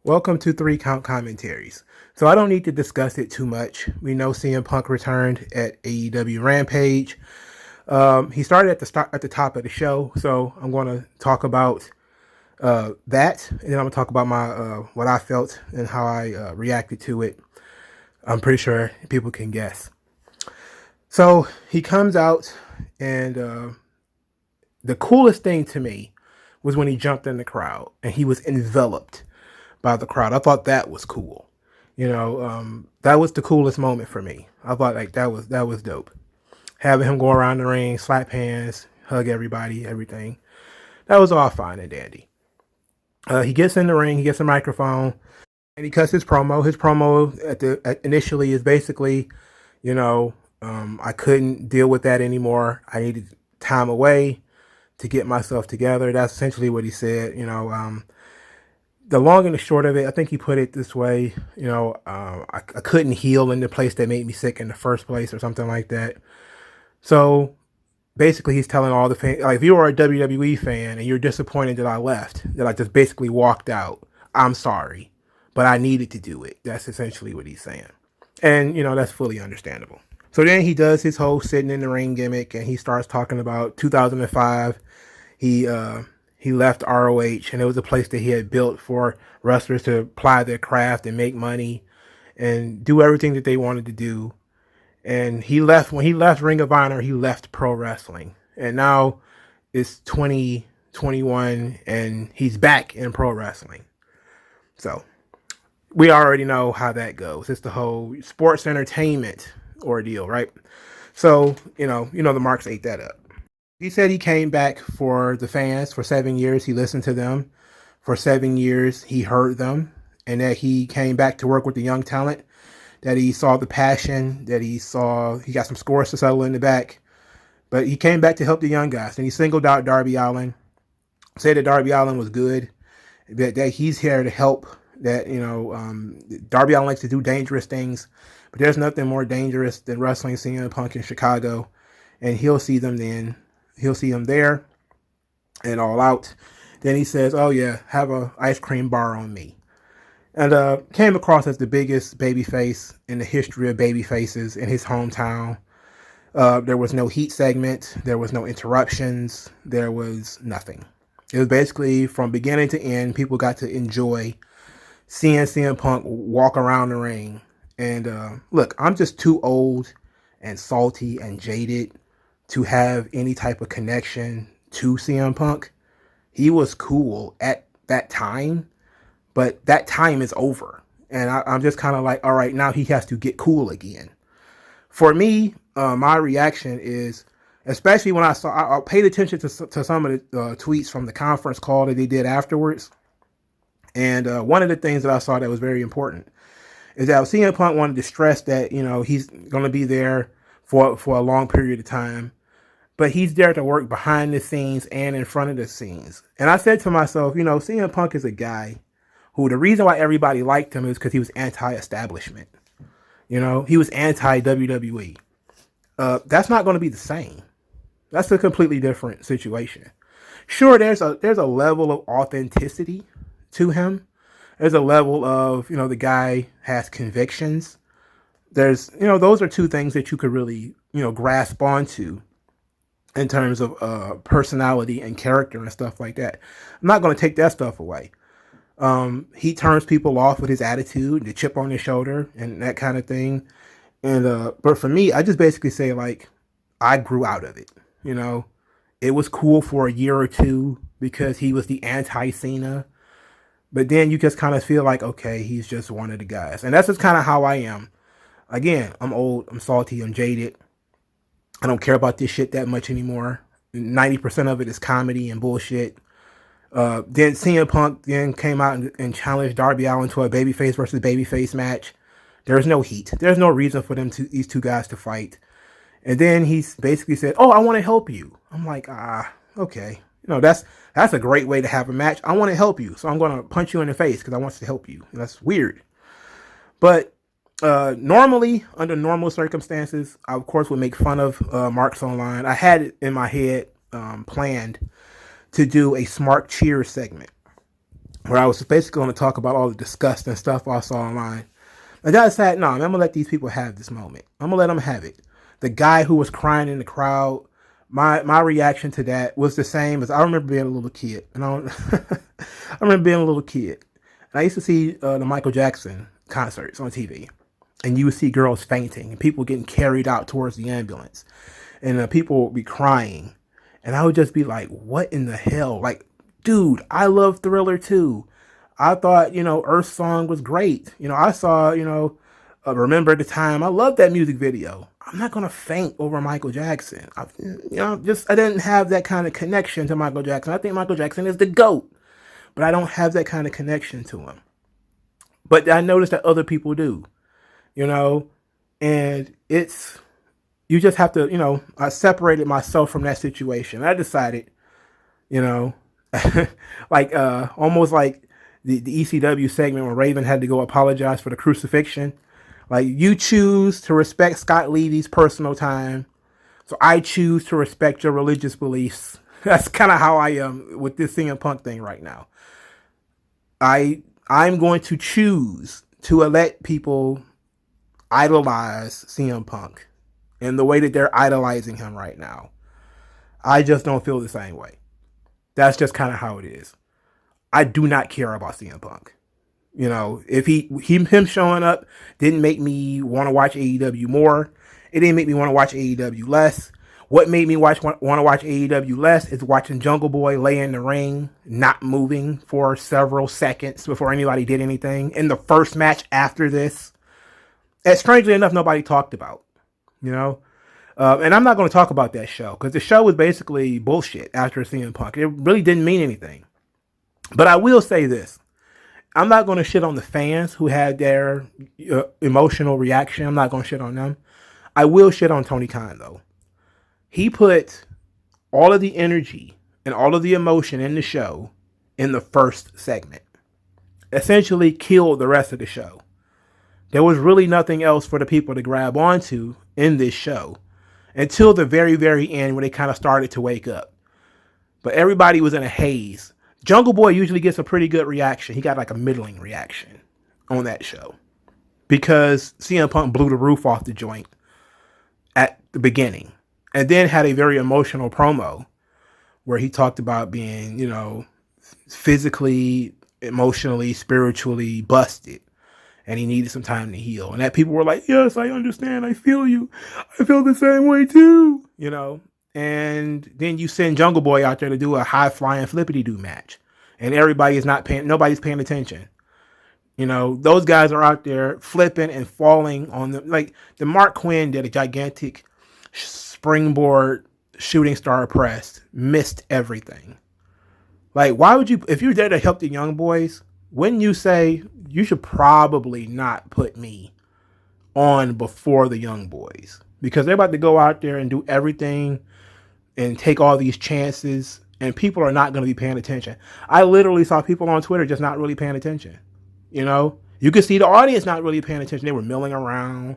Welcome to 3Commentaries. So I don't need to discuss it too much. We know CM Punk returned at AEW Rampage. He started at the top of the show, so I'm going to talk about that, and then I'm going to talk about my what I felt and how I reacted to it. I'm pretty sure people can guess. So he comes out, and the coolest thing to me was when he jumped in the crowd and he was enveloped by the crowd. I thought that was cool. That was the coolest moment for me. I thought like that was dope. Having him go around the ring, slap hands, hug everybody, everything. That was all fine and dandy. He gets in the ring, he gets a microphone, and he cuts his promo. His promo initially is basically, I couldn't deal with that anymore. I needed time away to get myself together. That's essentially what he said. The long and the short of it, I think he put it this way, I couldn't heal in the place that made me sick in the first place or something like that. So basically he's telling all the fans, like if you are a WWE fan and you're disappointed that I left, that I just basically walked out, I'm sorry, but I needed to do it. That's essentially what he's saying. And, that's fully understandable. So then he does his whole sitting in the ring gimmick and he starts talking about 2005. He left ROH, and it was a place that he had built for wrestlers to ply their craft and make money and do everything that they wanted to do. And when he left Ring of Honor, he left pro wrestling. And now it's 2021 and he's back in pro wrestling. So we already know how that goes. It's the whole sports entertainment ordeal, right? So, the Marks ate that up. He said he came back for the fans for 7 years. He listened to them. For 7 years, he heard them. And that he came back to work with the young talent. That he saw the passion. That he got some scores to settle in the back. But he came back to help the young guys. And he singled out Darby Allin. Said that Darby Allin was good. That he's here to help. That, Darby Allin likes to do dangerous things. But there's nothing more dangerous than wrestling CM Punk in Chicago. And he'll see them then. He'll see him there and All Out. Then he says, oh yeah, have a ice cream bar on me. And came across as the biggest babyface in the history of babyfaces in his hometown. There was no heat segment. There was no interruptions. There was nothing. It was basically from beginning to end, people got to enjoy seeing CM Punk walk around the ring. And look, I'm just too old and salty and jaded to have any type of connection to CM Punk. He was cool at that time, but that time is over. And I'm just kind of like, all right, now he has to get cool again. For me, my reaction is, especially when I paid attention to some of the tweets from the conference call that they did afterwards. And one of the things that I saw that was very important is that CM Punk wanted to stress that, he's going to be there for a long period of time, but he's there to work behind the scenes and in front of the scenes. And I said to myself, CM Punk is a guy who the reason why everybody liked him is because he was anti-establishment. He was anti-WWE. That's not going to be the same. That's a completely different situation. Sure, there's a level of authenticity to him. There's a level of, the guy has convictions. There's, those are two things that you could really, grasp onto in terms of personality and character and stuff like that. I'm not going to take that stuff away. He turns people off with his attitude, the chip on his shoulder and that kind of thing. And but for me, I just basically say, like, I grew out of it. It was cool for a year or two because he was the anti-Cena. But then you just kind of feel like, okay, he's just one of the guys. And that's just kind of how I am. Again, I'm old, I'm salty, I'm jaded. I don't care about this shit that much anymore. 90% of it is comedy and bullshit. Then CM Punk then came out and challenged Darby Allin to a babyface versus babyface match. There's no heat. There's no reason for these two guys to fight. And then he basically said, oh, I want to help you. I'm like, okay. That's a great way to have a match. I want to help you, so I'm going to punch you in the face because I want to help you. That's weird. But normally, under normal circumstances, I, of course, would make fun of Marks Online. I had it in my head planned to do a Smart Cheers segment. where I was basically going to talk about all the disgusting stuff I saw online. And I decided, no, I'm going to let these people have this moment. I'm going to let them have it. The guy who was crying in the crowd, my reaction to that was the same as I remember being a little kid. And I remember being a little kid. And I used to see the Michael Jackson concerts on TV. And you would see girls fainting and people getting carried out towards the ambulance. And people would be crying. And I would just be like, what in the hell? Like, dude, I love Thriller too. I thought, Earth Song was great. I saw, Remember the Time. I love that music video. I'm not going to faint over Michael Jackson. I didn't have that kind of connection to Michael Jackson. I think Michael Jackson is the GOAT, but I don't have that kind of connection to him. But I noticed that other people do, and you just have to, I separated myself from that situation. I decided, like almost like the ECW segment when Raven had to go apologize for the crucifixion. Like, you choose to respect Scott Levy's personal time, so I choose to respect your religious beliefs. That's kind of how I am with this CM Punk thing right now. I'm going to choose to let people idolize CM Punk in the way that they're idolizing him right now. I just don't feel the same way. That's just kind of how it is. I do not care about CM Punk. If him showing up didn't make me want to watch AEW more. It didn't make me want to watch AEW less. What made me want to watch AEW less is watching Jungle Boy lay in the ring, not moving for several seconds before anybody did anything. In the first match after this, and strangely enough, nobody talked about. And I'm not going to talk about that show because the show was basically bullshit after CM Punk. It really didn't mean anything. But I will say this. I'm not going to shit on the fans who had their emotional reaction. I'm not going to shit on them. I will shit on Tony Khan, though. He put all of the energy and all of the emotion in the show in the first segment. Essentially killed the rest of the show. There was really nothing else for the people to grab onto in this show until the very, very end when they kind of started to wake up. But everybody was in a haze. Jungle Boy usually gets a pretty good reaction. He got like a middling reaction on that show because CM Punk blew the roof off the joint at the beginning and then had a very emotional promo where he talked about being, physically, emotionally, spiritually busted. And he needed some time to heal. And that people were like, yes, I understand. I feel you. I feel the same way too. And then you send Jungle Boy out there to do a high-flying flippity-doo match. And nobody's paying attention. Those guys are out there flipping and falling on them. Like, the Mark Quinn did a gigantic springboard shooting star press. Missed everything. Like, why would you, if you're there to help the young boys, wouldn't you say, you should probably not put me on before the young boys? Because they're about to go out there and do everything and take all these chances, and people are not going to be paying attention. I literally saw people on Twitter just not really paying attention. You could see the audience not really paying attention. They were milling around.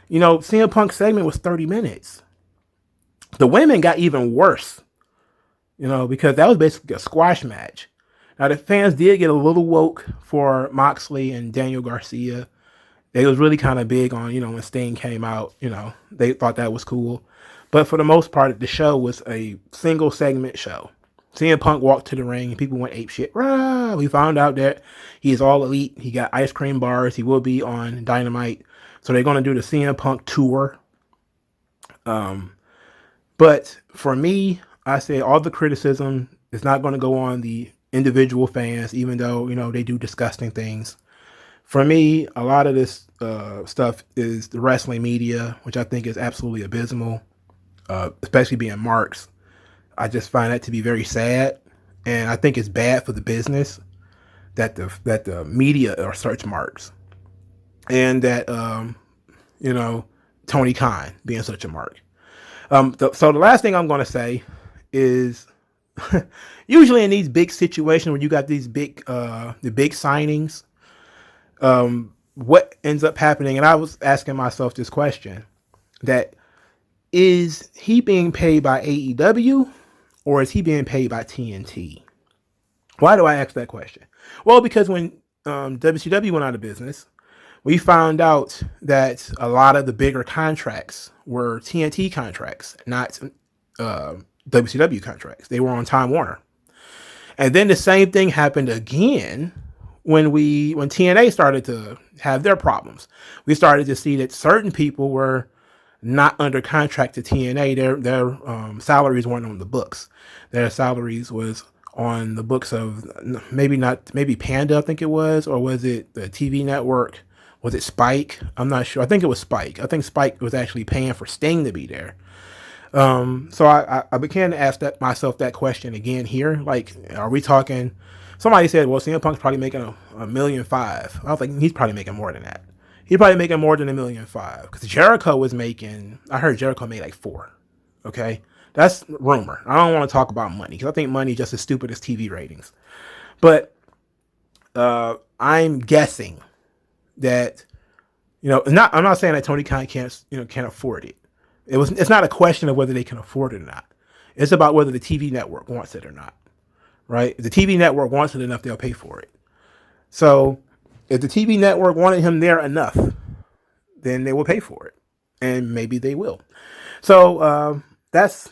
CM Punk's segment was 30 minutes. The women got even worse, because that was basically a squash match. Now, the fans did get a little woke for Moxley and Daniel Garcia. They was really kind of big on, when Sting came out, they thought that was cool. But for the most part, the show was a single segment show. CM Punk walked to the ring and people went apeshit. Rah! We found out that he is all elite. He got ice cream bars. He will be on Dynamite. So they're going to do the CM Punk tour. But for me, I say all the criticism is not going to go on the individual fans, even though, they do disgusting things. For me, a lot of this stuff is the wrestling media, which I think is absolutely abysmal. Especially being marks. I just find that to be very sad. And I think it's bad for the business that the media are such marks. And that, Tony Khan being such a mark. So the last thing I'm going to say is usually in these big situations where you got these the big signings, what ends up happening, and I was asking myself this question, that is he being paid by AEW or is he being paid by TNT? Why do I ask that question? Well, because when WCW went out of business, we found out that a lot of the bigger contracts were TNT contracts, not WCW contracts. They were on Time Warner. And then the same thing happened again when TNA started to have their problems. We started to see that certain people were not under contract to TNA. Their salaries weren't on the books. Their salaries was on the books of maybe Panda, I think it was, or was it the TV network? Was it Spike? I'm not sure. I think it was Spike. I think Spike was actually paying for Sting to be there. So I began to ask myself that question again here. Like, are we talking? Somebody said, well, CM Punk's probably making $1.5 million. I was like, he's probably making more than that. He's probably making more than $1.5 million because Jericho was making. I heard Jericho made like $4 million. Okay, that's rumor. I don't want to talk about money because I think money is just as stupid as TV ratings. But I'm guessing that I'm not saying that Tony Khan can't afford it. It's not a question of whether they can afford it or not. It's about whether the TV network wants it or not, right? If the TV network wants it enough, they'll pay for it. So if the TV network wanted him there enough, then they will pay for it, and maybe they will. So that's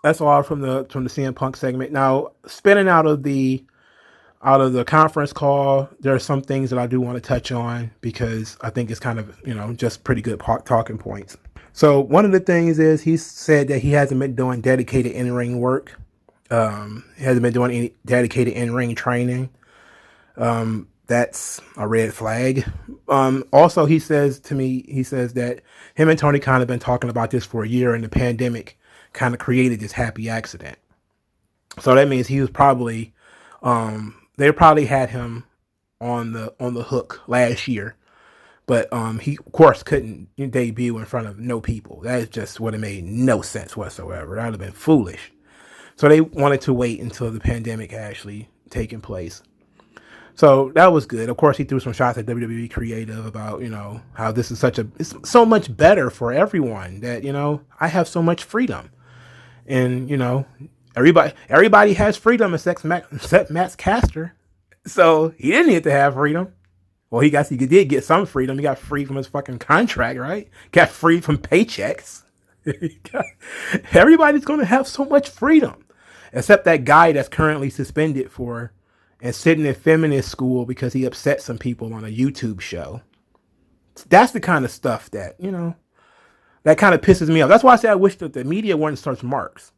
all from the CM Punk segment. Now, spinning out of the conference call, there are some things that I do want to touch on because I think it's kind of just pretty good talking points. So one of the things is he said that he hasn't been doing dedicated in-ring work. He hasn't been doing any dedicated in-ring training. That's a red flag. Also, he says that him and Tony Khan have been talking about this for a year, and the pandemic kind of created this happy accident. So that means he was probably, they probably had him on the hook last year. But he, of course, couldn't debut in front of no people. That just would have made no sense whatsoever. That would have been foolish. So they wanted to wait until the pandemic actually taking place. So that was good. Of course, he threw some shots at WWE Creative about, how this is it's so much better for everyone that, I have so much freedom. And, everybody has freedom except Matt Caster. So he didn't need to have freedom. Well, he did get some freedom. He got free from his fucking contract, right? Got free from paychecks. Everybody's going to have so much freedom. Except that guy that's currently suspended and sitting in feminist school because he upset some people on a YouTube show. That's the kind of stuff that, that kind of pisses me off. That's why I say I wish that the media weren't such marks.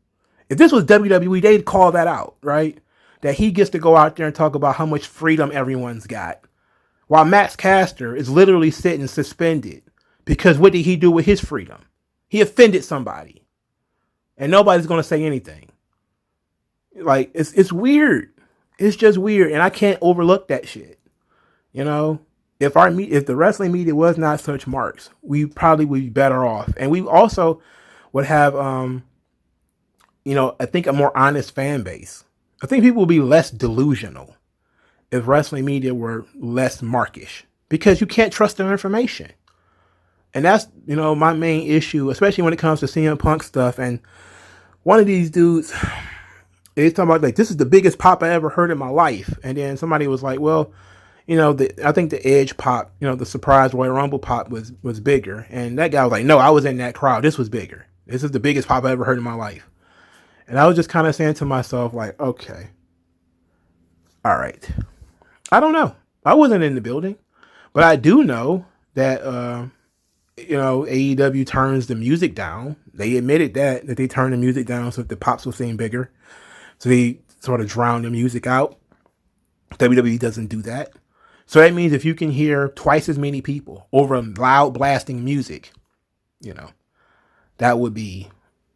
If this was WWE, they'd call that out, right? That he gets to go out there and talk about how much freedom everyone's got. While Max Caster is literally sitting suspended because what did he do with his freedom? He offended somebody. And nobody's going to say anything. Like, it's weird. It's just weird. And I can't overlook that shit. If the wrestling media was not such marks, we probably would be better off. And we also would have, I think a more honest fan base. I think people would be less delusional if wrestling media were less markish because you can't trust their information. And that's, my main issue, especially when it comes to CM Punk stuff. And one of these dudes, he's talking about like, this is the biggest pop I ever heard in my life. And then somebody was like, well, I think the Edge pop, the surprise Royal Rumble pop was bigger. And that guy was like, no, I was in that crowd. This was bigger. This is the biggest pop I ever heard in my life. And I was just kind of saying to myself, like, okay, all right. I don't know. I wasn't in the building, but I do know that, AEW turns the music down. They admitted that they turned the music down so that the pops will seem bigger. So they sort of drown the music out. WWE doesn't do that. So that means if you can hear twice as many people over loud blasting music, that would be,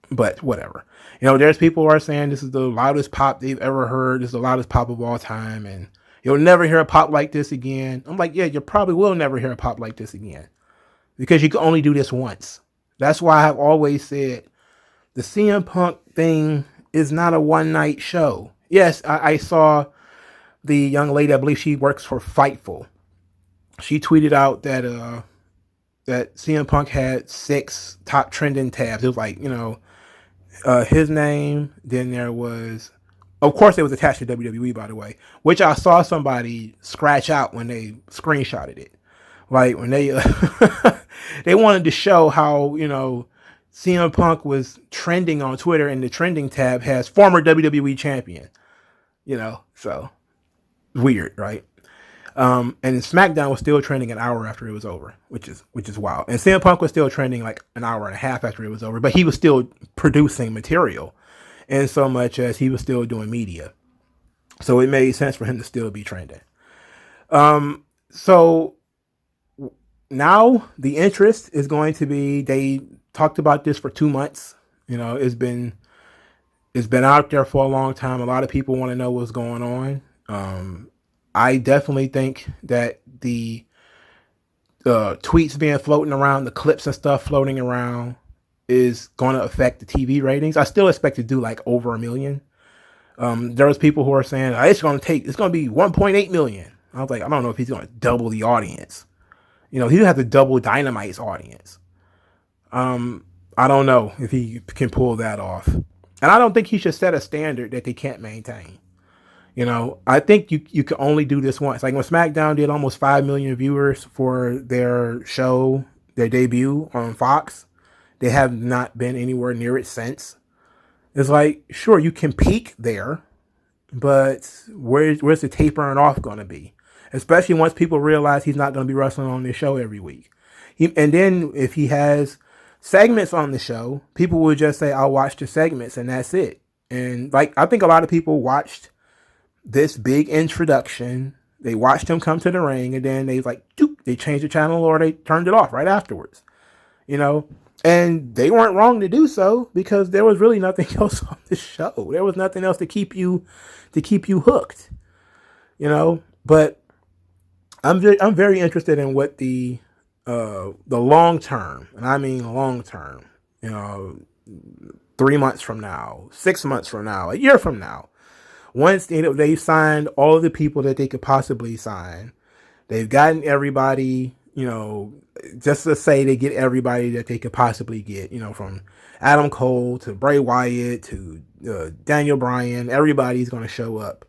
but whatever. There's people who are saying this is the loudest pop they've ever heard. This is the loudest pop of all time. And you'll never hear a pop like this again. I'm like, yeah, you probably will never hear a pop like this again. Because you can only do this once. That's why I've always said the CM Punk thing is not a one-night show. Yes, I saw the young lady, I believe she works for Fightful. She tweeted out that that CM Punk had 6 top trending tabs. It was like, his name, then there was Of course, it was attached to WWE, by the way, which I saw somebody scratch out when they screenshotted it. Like when they they wanted to show how, CM Punk was trending on Twitter, and the trending tab has former WWE champion. So weird, right? And SmackDown was still trending an hour after it was over, which is wild. And CM Punk was still trending like an hour and a half after it was over, but he was still producing material, in so much as he was still doing media. So it made sense for him to still be trending. So now the interest is going to be, they talked about this for 2 months. It's been out there for a long time. A lot of people want to know what's going on. I definitely think that the tweets being floating around, the clips and stuff floating around, is going to affect the TV ratings. I still expect to do like over 1 million. There was people who are saying it's going to be 1.8 million. I was like, I don't know if he's going to double the audience. He would have to double Dynamite's audience. I don't know if he can pull that off. And I don't think he should set a standard that they can't maintain. I think you can only do this once. Like when SmackDown did almost 5 million viewers for their show, their debut on Fox, they have not been anywhere near it since. It's like, sure, you can peak there, but where's the tapering off going to be? Especially once people realize he's not going to be wrestling on this show every week. And then if he has segments on the show, people will just say, I'll watch the segments, and that's it. And like, I think a lot of people watched this big introduction. They watched him come to the ring, and then they changed the channel, or they turned it off right afterwards. And they weren't wrong to do so, because there was really nothing else on the show. There was nothing else to keep you hooked. But I'm very interested in what the long term, and I mean long term, 3 months from now, 6 months from now, a year from now, once they've signed all of the people that they could possibly sign, they've gotten everybody, just to say they get everybody that they could possibly get, from Adam Cole to Bray Wyatt to Daniel Bryan, everybody's going to show up.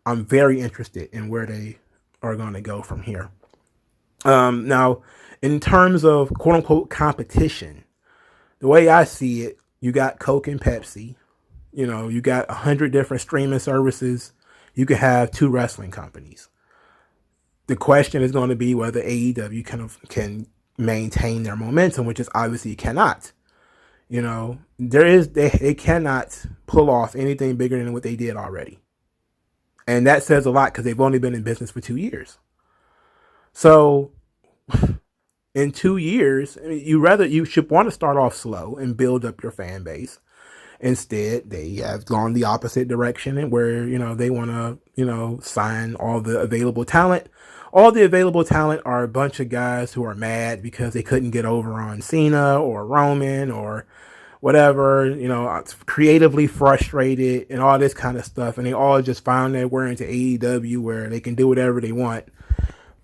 I'm very interested in where they are going to go from here. Now, in terms of quote unquote competition, the way I see it, you got Coke and Pepsi. You got 100 different streaming services. You could have 2 wrestling companies. The question is going to be whether AEW can maintain their momentum, which is obviously cannot. They cannot pull off anything bigger than what they did already. And that says a lot, because they've only been in business for 2 years. So in 2 years, you should want to start off slow and build up your fan base. Instead, they have gone the opposite direction, and where, they want to, sign all the available talent. All the available talent are a bunch of guys who are mad because they couldn't get over on Cena or Roman or whatever, creatively frustrated and all this kind of stuff. And they all just found their way into AEW, where they can do whatever they want.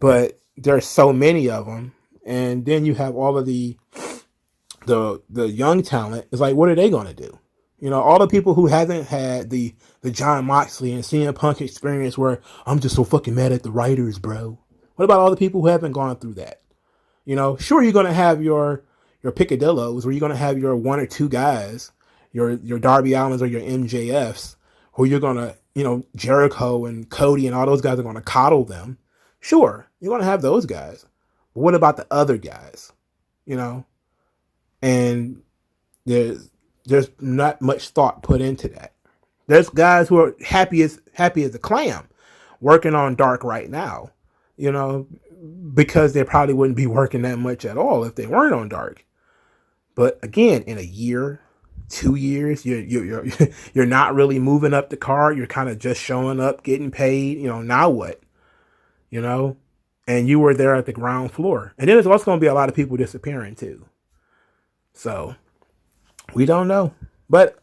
But there's so many of them. And then you have all of the young talent. It's like, what are they going to do? All the people who haven't had the John Moxley and CM Punk experience, where I'm just so fucking mad at the writers, bro. What about all the people who haven't gone through that? Sure, you're going to have your picadillos, where you're going to have your 1 or 2 guys, your Darby Allins or your MJFs, who you're going to, Jericho and Cody and all those guys are going to coddle them. Sure, you're going to have those guys. But what about the other guys? And there's not much thought put into that. There's guys who are happy as a clam working on Dark right now, because they probably wouldn't be working that much at all if they weren't on Dark. But again, in a year, 2 years, you're not really moving up the card. You're kind of just showing up, getting paid. Now what? And you were there at the ground floor. And then there's also going to be a lot of people disappearing too. So we don't know, but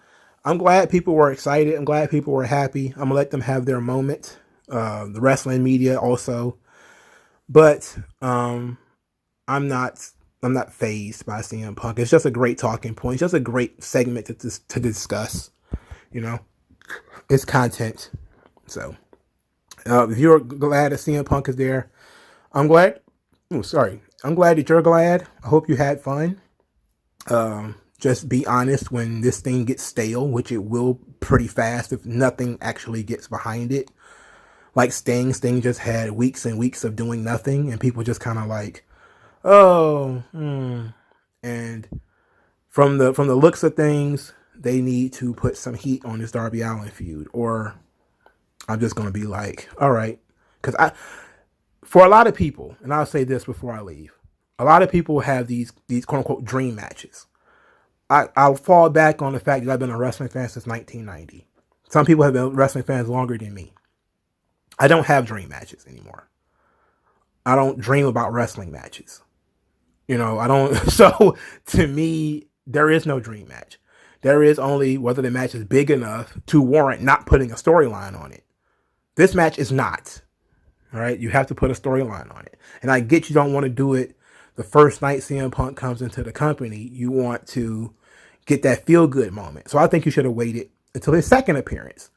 I'm glad people were excited. I'm glad people were happy. I'm gonna let them have their moment. The wrestling media also, but I'm not fazed by CM Punk. It's just a great talking point. It's just a great segment to discuss. It's content. So if you're glad that CM Punk is there, I'm glad. I'm glad that you're glad. I hope you had fun. Just be honest when this thing gets stale, which it will pretty fast if nothing actually gets behind it. Like Sting just had weeks and weeks of doing nothing, and people just kind of like, oh, and from the looks of things, they need to put some heat on this Darby Allin feud, or I'm just gonna be like, all right, because for a lot of people, and I'll say this before I leave, a lot of people have these quote unquote dream matches. I'll fall back on the fact that I've been a wrestling fan since 1990. Some people have been wrestling fans longer than me. I don't have dream matches anymore. I don't dream about wrestling matches. I don't. So to me, there is no dream match. There is only whether the match is big enough to warrant not putting a storyline on it. This match is not. All right. You have to put a storyline on it. And I get you don't want to do it the first night CM Punk comes into the company. You want to get that feel good moment. So I think you should have waited until his second appearance.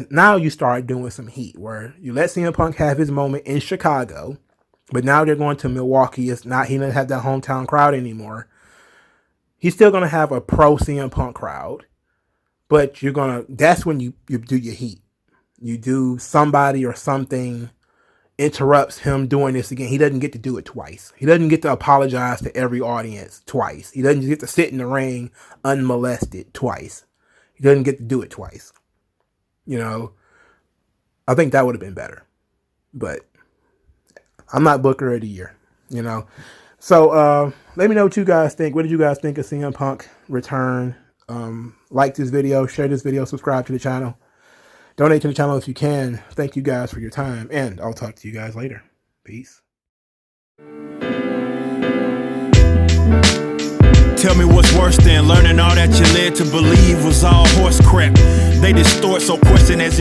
Now you start doing some heat where you let CM Punk have his moment in Chicago, but now they're going to Milwaukee. He doesn't have that hometown crowd anymore. He's still going to have a pro CM Punk crowd, but that's when you do your heat. You do somebody or something interrupts him doing this again. He doesn't get to do it twice. He doesn't get to apologize to every audience twice. He doesn't get to sit in the ring unmolested twice. He doesn't get to do it twice. I think that would have been better. But I'm not Booker of the Year, So let me know what you guys think. What did you guys think of CM Punk return? Like this video, share this video, subscribe to the channel. Donate to the channel if you can. Thank you guys for your time, and I'll talk to you guys later. Peace. Tell me what's worse than learning all that you led to believe was all horse crap. They distort so question as